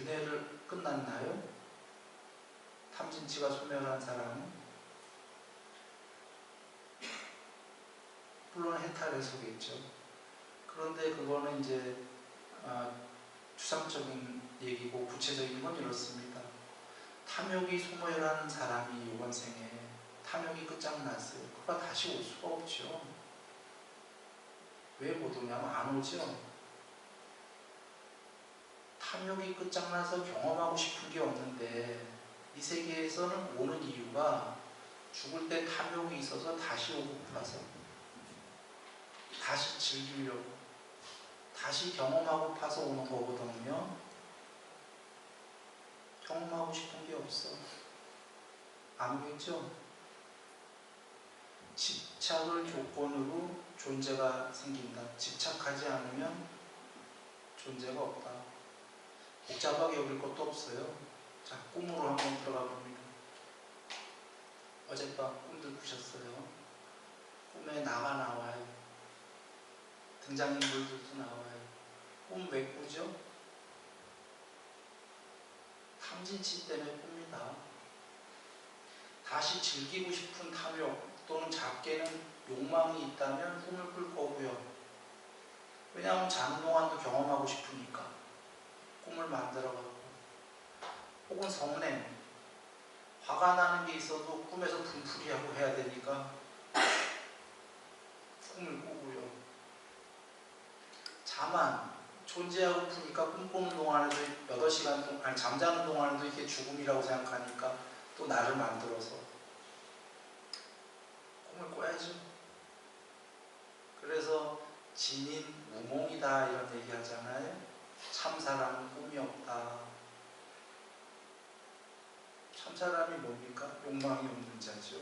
윤회를 끝났나요? 탐진치가 소멸한 사람은? 물론 해탈해서겠죠. 그런데 그거는 이제 추상적인 얘기고 구체적인 건 이렇습니다. 탐욕이 소멸하는 사람이 이번 생에 탐욕이 끝장났어요. 그가 다시 올 수가 없죠. 왜 못 오냐면 안 오죠. 탐욕이 끝장나서 경험하고 싶은 게 없는데 이 세계에서는 오는 이유가 죽을 때 탐욕이 있어서 다시 오고 싶어서 다시 즐기려고 다시 경험하고 파서 오는 거거든요. 경험하고 싶은 게 없어. 아니겠죠? 집착을 조건으로 존재가 생긴다. 집착하지 않으면 존재가 없다. 복잡하게 여길 것도 없어요. 자, 꿈으로 한번 들어가 봅니다. 어젯밤 꿈들 꾸셨어요. 꿈에 나가 나와요. 등장인물들도 나와요. 꿈 왜 꾸죠? 탐진치 때문에 꿉니다. 다시 즐기고 싶은 탐욕 또는 작게는 욕망이 있다면 꿈을 꿀 거고요. 왜냐하면 자는 동안도 경험하고 싶으니까 꿈을 만들어가고, 혹은 성냄, 화가 나는 게 있어도 꿈에서 분풀이하고 해야 되니까 꿈을 꾸고요. 자만 존재하고 푸니까 꿈꾸는 동안에도 8시간 동안, 아니 잠자는 동안에도 이게 죽음이라고 생각하니까 또 나를 만들어서 꿈을 꿔야죠. 그래서 진인 무몽이다 이런 얘기 하잖아요. 참사람은 꿈이 없다. 참사람이 뭡니까? 욕망이 없는 자죠.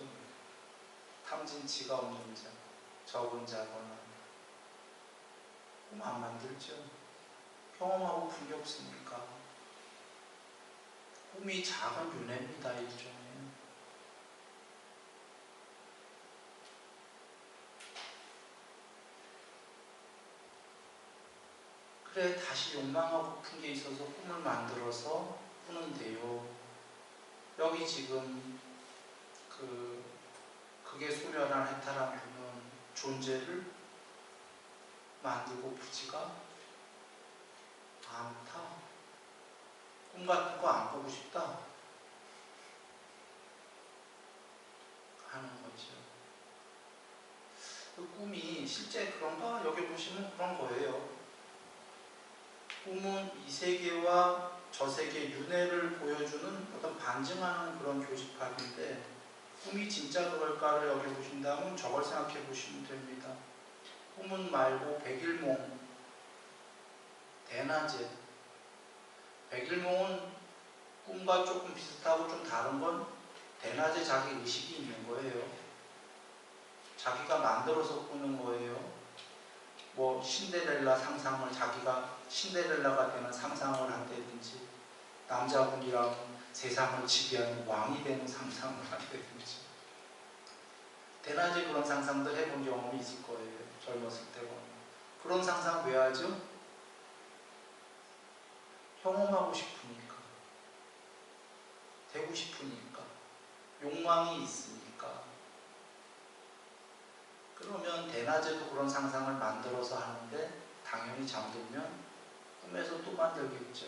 탐진치가 없는 자, 적은 자거나 꿈 안 만들죠. 경험하고 푼 게 없으니까. 꿈이 작은 윤회입니다. 일종의. 그래 다시 욕망하고 푼 게 있어서 꿈을 만들어서 꾸는데요. 여기 지금 그게 소멸한 해탈한 분은 존재를 만들고 푸지가 않다. 꿈 같은 거 안 꾸고 싶다 하는 거죠. 그 꿈이 실제 그런가? 여기 보시면 그런 거예요. 꿈은 이 세계와 저 세계 윤회를 보여주는 어떤 반증하는 그런 교집합인데 꿈이 진짜 그럴까를 여기 보신다면 저걸 생각해 보시면 됩니다. 꿈은 말고 백일몽, 대낮에. 백일몽은 꿈과 조금 비슷하고 좀 다른 건 대낮에 자기 의식이 있는 거예요. 자기가 만들어서 꾸는 거예요. 뭐 신데렐라 상상을 자기가 신데렐라가 되는 상상을 한다든지 남자분이랑 세상을 지배하는 왕이 되는 상상을 한다든지 대낮에 그런 상상들 해본 경험이 있을 거예요. 젊었을 때 보면. 그런 상상 왜 하죠? 경험하고 싶으니까, 되고 싶으니까, 욕망이 있으니까. 그러면 대낮에도 그런 상상을 만들어서 하는데 당연히 잠들면 꿈에서 또 만들겠죠.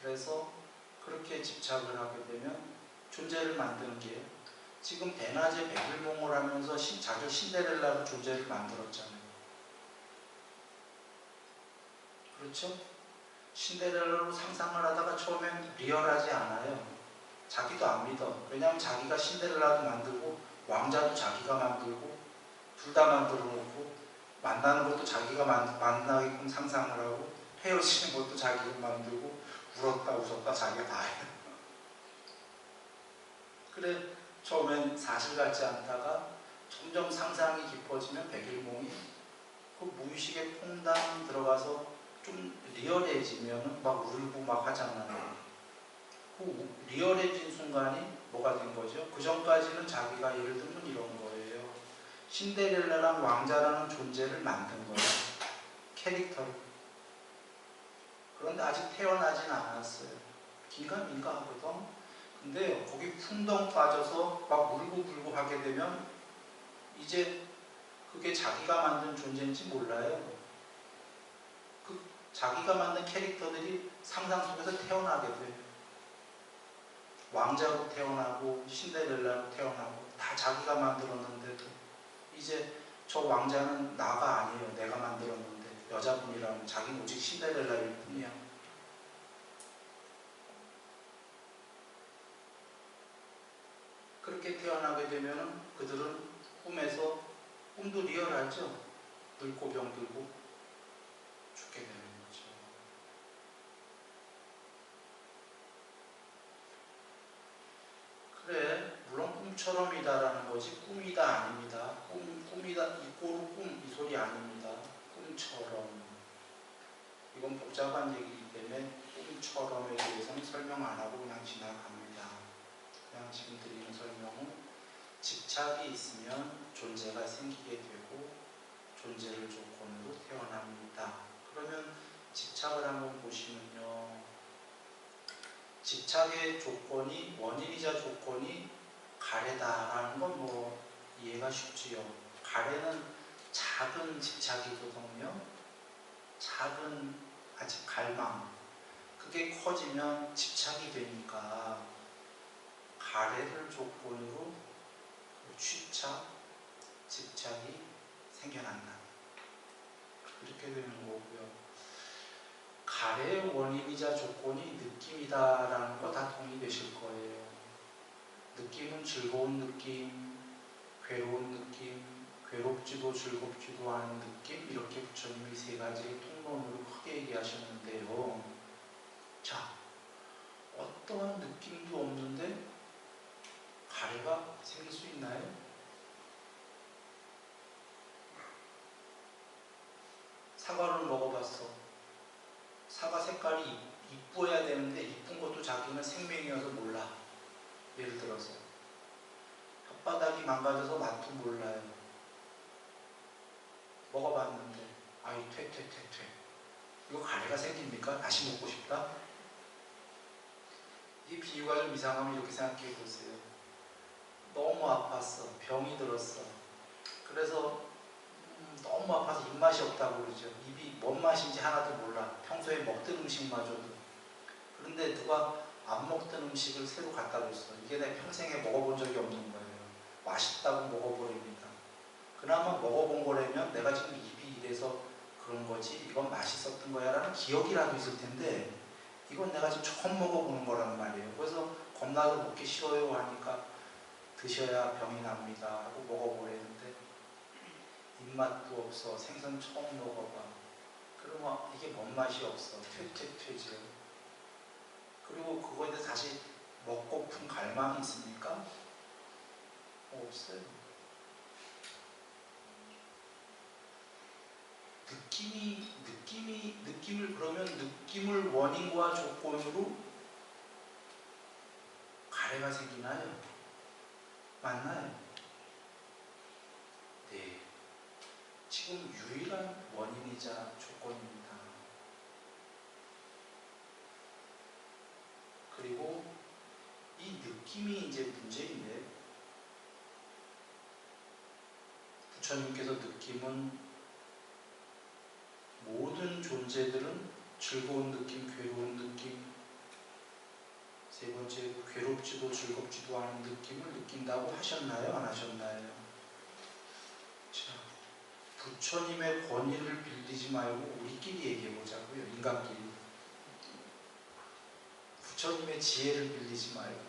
그래서 그렇게 집착을 하게 되면 존재를 만드는 게 지금 대낮에 백일몽을 하면서 자기 신데렐라로 존재를 만들었잖아요. 그렇죠? 신데렐라로 상상을 하다가 처음엔 리얼하지 않아요. 자기도 안 믿어. 왜냐하면 자기가 신데렐라도 만들고 왕자도 자기가 만들고 둘 다 만들어 놓고 만나는 것도 자기가 만나게끔 상상을 하고 헤어지는 것도 자기가 만들고 울었다 웃었다 자기가 다 해요. 그래 처음엔 사실 같지 않다가 점점 상상이 깊어지면 백일몽이 그 무의식에 퐁당 들어가서 좀 리얼해지면 막 울고 막 하잖아요. 그 리얼해진 순간이 뭐가 된 거죠? 그 전까지는 자기가 예를 들면 이런 거예요. 신데렐라랑 왕자라는 존재를 만든 거예요. 캐릭터를. 근데 아직 태어나진 않았어요. 긴가민가 하거든. 근데 거기 풍덩 빠져서 막 울고불고 하게 되면 이제 그게 자기가 만든 존재인지 몰라요. 그 자기가 만든 캐릭터들이 상상 속에서 태어나게 돼요. 왕자로 태어나고 신데렐라로 태어나고 다 자기가 만들었는데도 이제 저 왕자는 나가 아니에요. 내가 만들었는데 여자분이라면 자기는 오직 신데렐라일 뿐이야. 그렇게 태어나게 되면 그들은 꿈에서 꿈도 리얼하죠. 늙고 병들고 죽게 되는 거죠. 그래, 물론 꿈처럼이다라는 거지 꿈이다 아닙니다. 꿈이다 이꼬르 꿈 이 소리 아닙니다. 꿈처럼. 이건 복잡한 얘기이기 때문에 꿈처럼에 대해서는 설명 안 하고 그냥 지나갑니다. 그냥 지금 드리는 설명은 집착이 있으면 존재가 생기게 되고 존재를 조건으로 태어납니다. 그러면 집착을 한번 보시면요. 집착의 조건이 원인이자 조건이 가래다라는 건 뭐 이해가 쉽지요. 가래는 작은 집착이거든요. 작은 아직 갈망. 그게 커지면 집착이 되니까 가래를 조건으로 취착, 집착이 생겨난다. 이렇게 되는 거고요. 가래의 원인이자 조건이 느낌이다라는 거 다 동의되실 거예요. 느낌은 즐거운 느낌, 괴로운 느낌, 괴롭지도 즐겁지도 않은 느낌, 이렇게 부처님이 세 가지의 통론으로 크게 얘기하셨는데요. 자, 어떠한 느낌도 없는데 가래가 생길 수 있나요? 사과를 먹어봤어. 사과 색깔이 이뻐야 되는데 이쁜 것도 자기는 생명이어서 몰라. 예를 들어서 혓바닥이 망가져서 맛도 몰라요. 먹어봤는데 아이 퇴퇴퇴퇴. 이거 가래가 생깁니까? 다시 먹고 싶다? 이 비유가 좀 이상하면 이렇게 생각해 보세요. 너무 아팠어. 병이 들었어. 그래서 너무 아파서 입맛이 없다고 그러죠. 입이 뭔 맛인지 하나도 몰라. 평소에 먹던 음식마저도. 그런데 누가 안 먹던 음식을 새로 갖다 줬어. 이게 내 평생에 먹어본 적이 없는 거예요. 맛있다고 먹어버립니다. 그나마 먹어본 거라면 내가 지금 입이 이래서 그런 거지 이건 맛있었던 거야 라는 기억이라도 있을 텐데 이건 내가 지금 처음 먹어보는 거란 말이에요. 그래서 겁나서 먹기 싫어요 하니까 드셔야 병이 납니다 하고 먹어보려는데 입맛도 없어. 생선 처음 먹어봐. 그러면 이게 뭔 맛이 없어. 퇴퇴퇴죠. 그리고 그거에 대해서 다시 먹고픈 갈망이 있습니까? 없어요. 느낌을 그러면 느낌을 원인과 조건으로 가래가 생기나요? 맞나요? 네. 지금 유일한 원인이자 조건입니다. 그리고 이 느낌이 이제 문제인데 부처님께서 느낌은 모든 존재들은 즐거운 느낌, 괴로운 느낌, 세 번째 괴롭지도 즐겁지도 않은 느낌을 느낀다고 하셨나요? 안 하셨나요? 자, 부처님의 권위를 빌리지 말고 우리끼리 얘기해 보자고요. 인간끼리. 부처님의 지혜를 빌리지 말고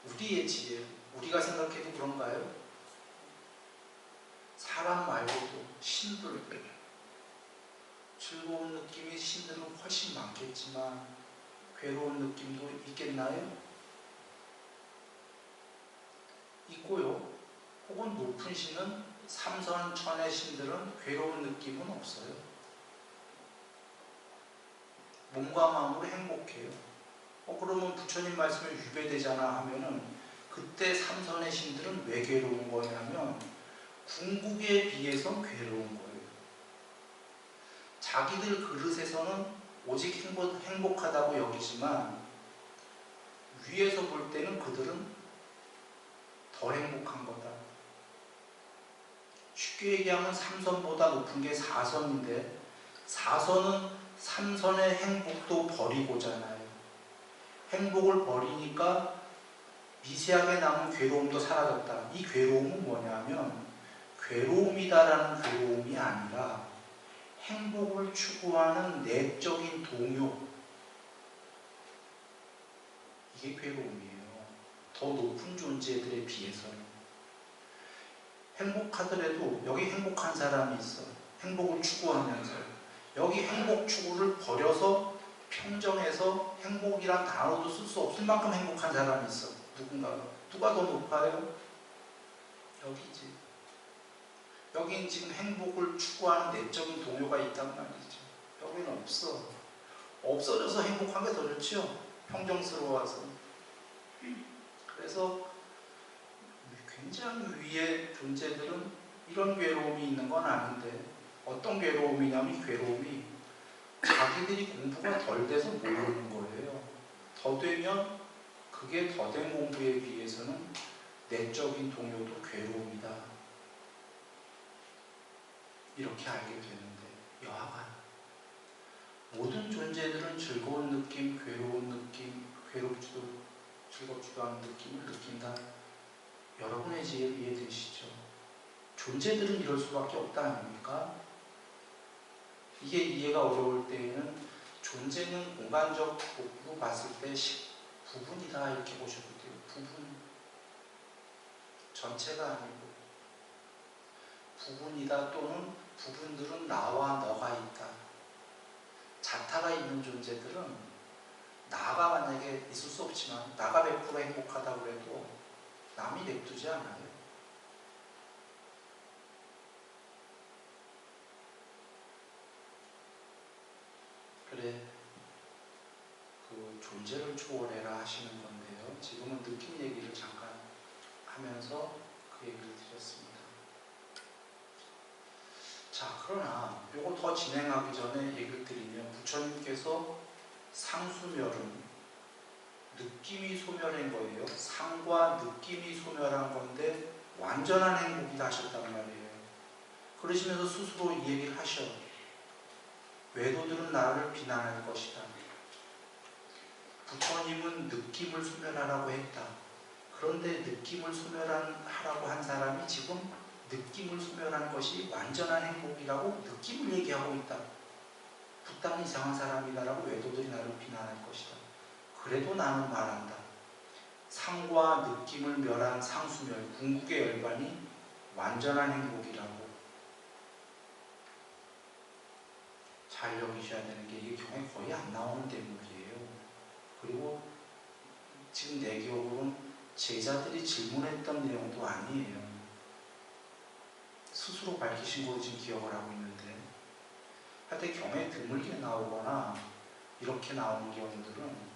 우리의 지혜, 우리가 생각해도 그런가요? 사람 말고도 신들 즐거운 느낌이 신들은 훨씬 많겠지만 괴로운 느낌도 있겠나요? 있고요. 혹은 높은 신은 삼선천의 신들은 괴로운 느낌은 없어요. 몸과 마음으로 행복해요. 그러면 부처님 말씀에 유배되잖아 하면은 그때 삼선의 신들은 왜 괴로운 거냐면 궁극에 비해서 괴로운 거예요. 자기들 그릇에서는 오직 행복하다고 여기지만 위에서 볼 때는 그들은 더 행복한 거다. 쉽게 얘기하면 3선보다 높은 게 4선인데 4선은 3선의 행복도 버리고잖아요. 행복을 버리니까 미세하게 남은 괴로움도 사라졌다. 이 괴로움은 뭐냐면 괴로움이다라는 괴로움이 아니라 행복을 추구하는 내적인 동요, 이게 괴로움이에요. 더 높은 존재들에 비해서는. 행복하더라도 여기 행복한 사람이 있어. 행복을 추구하면서 여기 행복 추구를 버려서 평정해서 행복이란 단어도 쓸 수 없을 만큼 행복한 사람이 있어. 누군가가. 누가 더 높아요? 여기지. 여긴 지금 행복을 추구하는 내적인 동요가 있단 말이죠. 여기는 없어. 없어져서 행복한 게 더 좋죠. 평정스러워서. 그래서 굉장히 위의 존재들은 이런 괴로움이 있는 건 아닌데 어떤 괴로움이냐면 이 괴로움이 자기들이 공부가 덜 돼서 모르는 거예요. 더 되면 그게 더 된 공부에 비해서는 내적인 동요도 괴로움이다. 이렇게 알게 되는데 여하간 모든 존재들은 즐거운 느낌, 괴로운 느낌, 괴롭지도 즐겁지도 않은 느낌을 느낀다. 여러분의 지혜 이해되시죠? 존재들은 이럴 수밖에 없다 아닙니까? 이게 이해가 어려울 때에는 존재는 공간적으로 봤을 때 부분이다 이렇게 보셔도 돼요. 부분. 전체가 아니고 부분이다 또는 부분들은 나와 너가 있다. 자타가 있는 존재들은 나가 만약에 있을 수 없지만 나가 100% 행복하다고 해도 남이 냅두지 않아요. 그래, 그 존재를 초월해라 하시는 건데요. 지금은 느낌 얘기를 잠깐 하면서 그 얘기를 드렸습니다. 자, 그러나 이거 더 진행하기 전에 얘기를 드리면 부처님께서 상수멸은 느낌이 소멸한 거예요. 상과 느낌이 소멸한 건데 완전한 행복이다 하셨단 말이에요. 그러시면서 스스로 이 얘기를 하셔. 외도들은 나를 비난할 것이다. 부처님은 느낌을 소멸하라고 했다. 그런데 느낌을 소멸하라고 한 사람이 지금 느낌을 소멸한 것이 완전한 행복이라고 느낌을 얘기하고 있다. 부담이 이상한 사람이다라고 외도들이 나를 비난할 것이다. 그래도 나는 말한다. 상과 느낌을 멸한 상수멸, 궁극의 열반이 완전한 행복이라고. 잘 여기셔야 되는 게 이게 경에 거의 안 나오는 대목이에요. 그리고 지금 내 기억으로는 제자들이 질문했던 내용도 아니에요. 스스로 밝히신 걸로 지금 기억을 하고 있는데 하여튼 경에 드물게 나오거나 이렇게 나오는 경우들은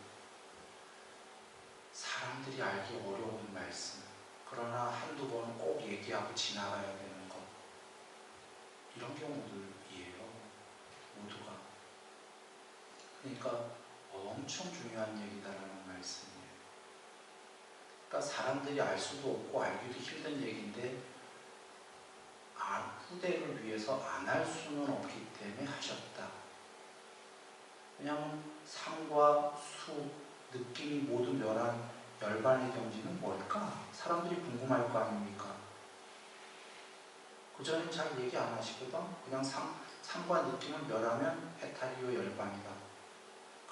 사람들이 알기 어려운 말씀, 그러나 한두 번 꼭 얘기하고 지나가야 되는 것, 이런 경우들이에요. 모두가. 그러니까 엄청 중요한 얘기다라는 말씀이에요. 그러니까 사람들이 알 수도 없고 알기도 힘든 얘기인데 후대를 위해서 안 할 수는 없기 때문에 하셨다. 왜냐하면 상과 수, 느낌이 모두 멸한 열반의 경지는 뭘까? 사람들이 궁금할 거 아닙니까? 그전엔 잘 얘기 안 하시거든. 그냥 상과 느낌을 멸하면 해탈이요 열반이다.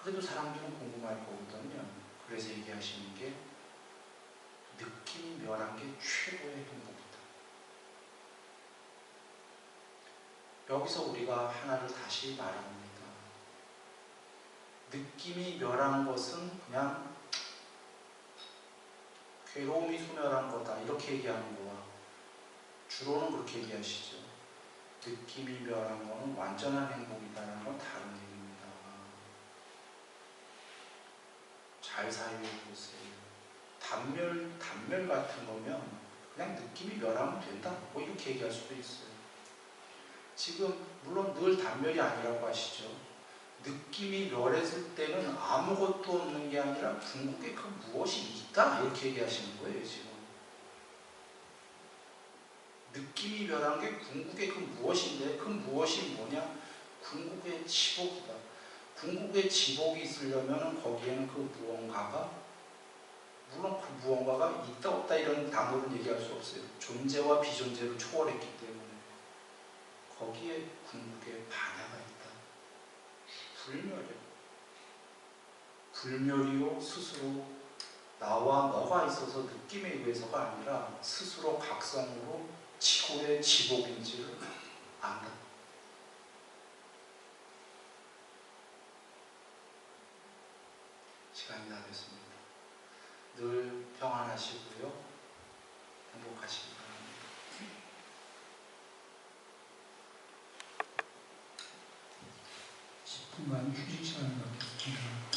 그래도 사람들은 궁금할 거거든요. 그래서 얘기하시는 게 느낌이 멸한 게 최고의 행복이다. 여기서 우리가 하나를 다시 말합니다. 느낌이 멸한 것은 그냥 괴로움이 소멸한 거다 이렇게 얘기하는 거와 주로는 그렇게 얘기하시죠. 느낌이 멸한 거는 완전한 행복이다라는 건 다른 얘기입니다. 잘 사유해 보세요. 단멸 같은 거면 그냥 느낌이 멸하면 된다 뭐 이렇게 얘기할 수도 있어요. 지금 물론 늘 단멸이 아니라고 하시죠. 느낌이 멸했을 때는 아무것도 없는 게 아니라 궁극에 그 무엇이 있다 이렇게 얘기하시는 거예요. 지금 느낌이 멸한 게 궁극의 그 무엇인데, 그 무엇이 뭐냐? 궁극의 지복이다. 궁극의 지복이 있으려면 거기에는 그 무언가가, 물론 그 무언가가 있다 없다 이런 단어를 얘기할 수 없어요. 존재와 비존재를 초월했기 때문에 거기에 궁극의 반야가 있다. 불멸이요. 불멸이요 스스로 나와 너가 있어서 느낌에 의해서가 아니라 스스로 각성으로 지구의 지복인지를 안다. 시간이 다 됐습니다. 늘 평안하시고요. 행복하시기 바랍니다. 10분간 휴식 시간을 갖겠습니다.